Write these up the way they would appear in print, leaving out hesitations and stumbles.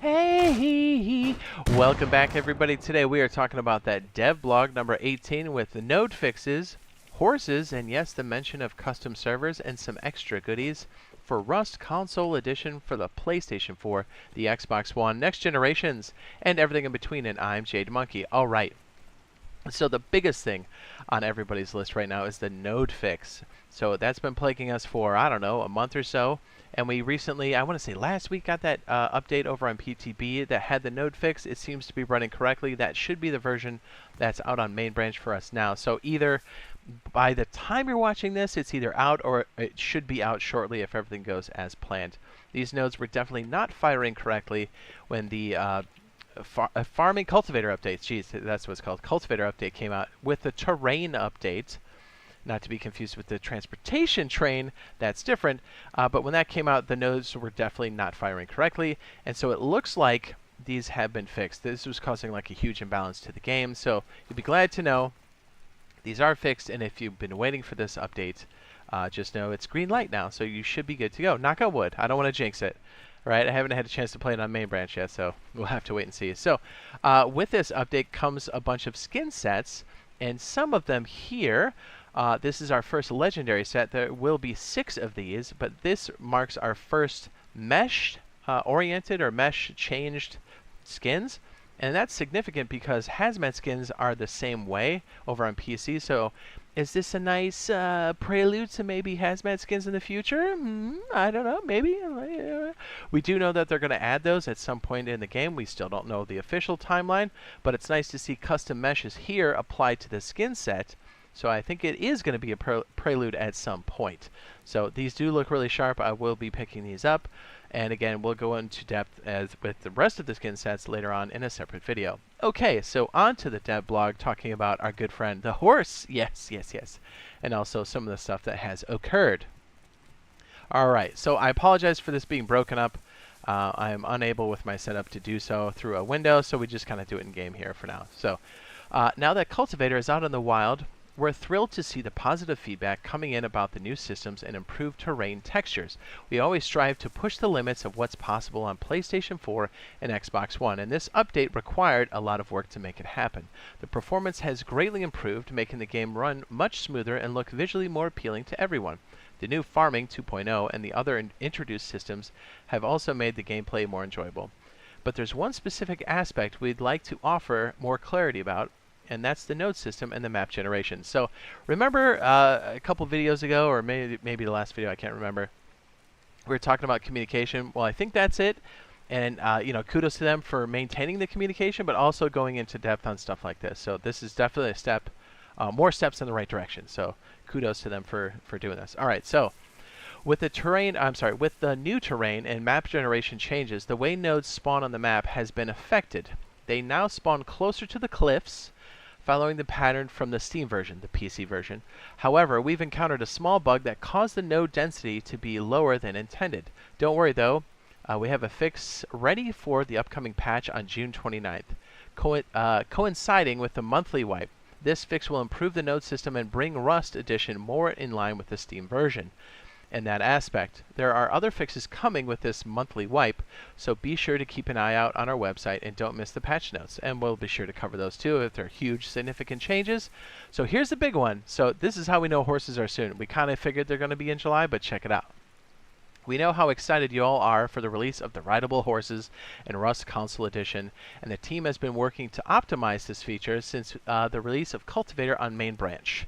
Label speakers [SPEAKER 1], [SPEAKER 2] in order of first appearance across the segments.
[SPEAKER 1] Hey, welcome back everybody. Today we are talking about that dev blog number 18 with the node fixes, horses, and yes, the mention of custom servers and some extra goodies for Rust Console Edition for the PlayStation 4, the Xbox One, next generations, and everything in between. And I'm Jade Monkey. All right. So the biggest thing on everybody's list right now is the node fix. So that's been plaguing us for, I don't know, a month or so. And we recently, I want to say last week, got that update over on PTB that had the node fix. It seems to be running correctly. That should be the version that's out on main branch for us now. So either by the time you're watching this, it's either out or it should be out shortly if everything goes as planned. These nodes were definitely not firing correctly when the farming cultivator updates, geez, that's what it's called, cultivator update came out with the terrain update. Not to be confused with the transportation train, that's different. But when that came out, the nodes were definitely not firing correctly. And so it looks like these have been fixed. This was causing like a huge imbalance to the game. So you'll be glad to know these are fixed. And if you've been waiting for this update, just know it's green light now. So you should be good to go. Knock on wood. I don't want to jinx it. Right, I haven't had a chance to play it on main branch yet, so we'll have to wait and see. So with this update comes a bunch of skin sets, and some of them here. This is our first legendary set. There will be 6 of these, but this marks our first mesh oriented or mesh changed skins. And that's significant because hazmat skins are the same way over on PC. So is this a nice prelude to maybe hazmat skins in the future? I don't know, maybe. We do know that they're going to add those at some point in the game. We still don't know the official timeline, but it's nice to see custom meshes here applied to the skin set. So I think it is going to be a prelude at some point. So these do look really sharp. I will be picking these up. And again, we'll go into depth with the rest of the skin sets later on in a separate video. Okay, so on to the dev blog, talking about our good friend, the horse. Yes. And also some of the stuff that has occurred. All right, so I apologize for this being broken up. I am unable with my setup to do so through a window, so we just kind of do it in game here for now. So now that Cultivator is out in the wild, we're thrilled to see the positive feedback coming in about the new systems and improved terrain textures. We always strive to push the limits of what's possible on PlayStation 4 and Xbox One, and this update required a lot of work to make it happen. The performance has greatly improved, making the game run much smoother and look visually more appealing to everyone. The new Farming 2.0 and the other introduced systems have also made the gameplay more enjoyable. But there's one specific aspect we'd like to offer more clarity about, and that's the node system and the map generation. So remember a couple videos ago, or maybe the last video, I can't remember, we were talking about communication. Well, I think that's it. And kudos to them for maintaining the communication, but also going into depth on stuff like this. So this is definitely a step, more steps in the right direction. So kudos to them for doing this. All right, so with the new terrain and map generation changes, the way nodes spawn on the map has been affected. They now spawn closer to the cliffs, following the pattern from the Steam version, the PC version. However, we've encountered a small bug that caused the node density to be lower than intended. Don't worry though, we have a fix ready for the upcoming patch on June 29th. Coinciding with the monthly wipe, this fix will improve the node system and bring Rust Edition more in line with the Steam version. In that aspect, there are other fixes coming with this monthly wipe, so be sure to keep an eye out on our website and don't miss the patch notes, and we'll be sure to cover those too if they're huge significant changes. So here's the big one. So this is how we know horses are soon. We kind of figured they're going to be in July, but check it out. We know how excited you all are for the release of the rideable horses in Rust Console Edition, and the team has been working to optimize this feature since the release of Cultivator on main branch.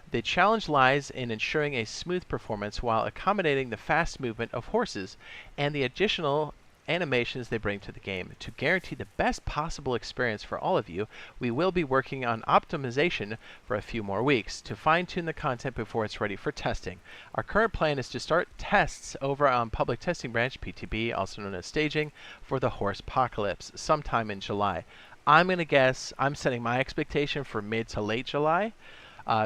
[SPEAKER 1] The challenge lies in ensuring a smooth performance while accommodating the fast movement of horses and the additional animations they bring to the game. To guarantee the best possible experience for all of you, we will be working on optimization for a few more weeks to fine-tune the content before it's ready for testing. Our current plan is to start tests over on Public Testing Branch, PTB, also known as staging, for the Horse Apocalypse sometime in July. I'm going to guess, I'm setting my expectation for mid to late July.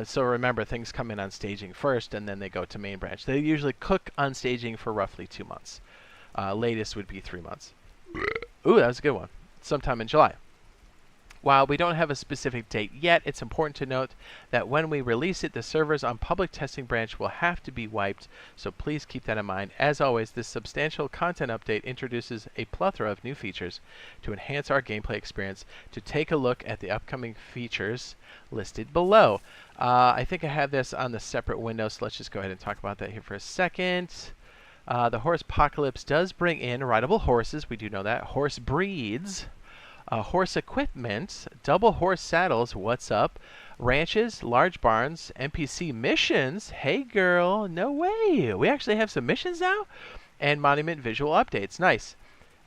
[SPEAKER 1] So remember, things come in on staging first, and then they go to main branch. They usually cook on staging for roughly 2 months. Latest would be 3 months. Ooh, that was a good one. Sometime in July. While we don't have a specific date yet, it's important to note that when we release it, the servers on public testing branch will have to be wiped, so please keep that in mind. As always, this substantial content update introduces a plethora of new features to enhance our gameplay experience. To take a look at the upcoming features listed below. I think I have this on the separate window, so let's just go ahead and talk about that here for a second. The Horse Apocalypse does bring in rideable horses. We do know that. Horse breeds. Horse equipment, double horse saddles, what's up? Ranches, large barns, NPC missions. Hey girl, no way. We actually have some missions now? And monument visual updates. Nice.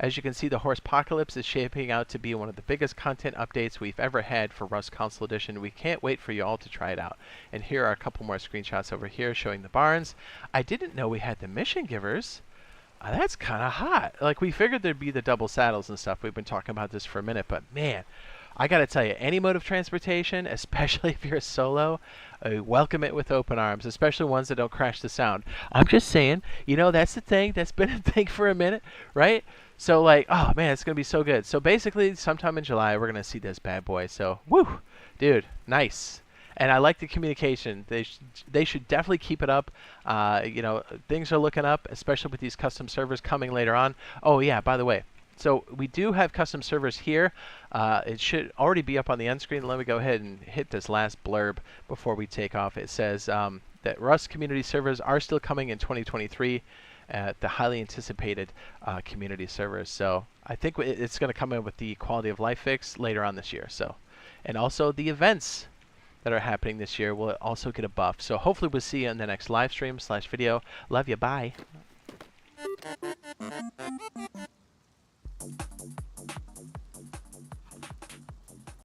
[SPEAKER 1] As you can see, the Horse Apocalypse is shaping out to be one of the biggest content updates we've ever had for Rust Console Edition. We can't wait for you all to try it out. And here are a couple more screenshots over here showing the barns. I didn't know we had the mission givers. That's kind of hot. Like, we figured there'd be the double saddles and stuff. We've been talking about this for a minute, but man, I gotta tell you, any mode of transportation, especially if you're a solo, welcome it with open arms, especially ones that don't crash the sound. I'm just saying, you know, that's the thing. That's been a thing for a minute, right? So, like, oh man, it's gonna be so good. So basically, sometime in July, we're gonna see this bad boy. So, woo, dude, nice. And I like the communication. They should definitely keep it up. You know, things are looking up, especially with these custom servers coming later on. Oh yeah, by the way, so we do have custom servers here. It should already be up on the end screen. Let me go ahead and hit this last blurb before we take off. It says that Rust community servers are still coming in 2023. The highly anticipated community servers. So I think it's going to come in with the quality of life fix later on this year. So, and also the events that are happening this year will also get a buff. So hopefully we'll see you in the next live stream / video. Love you. Bye.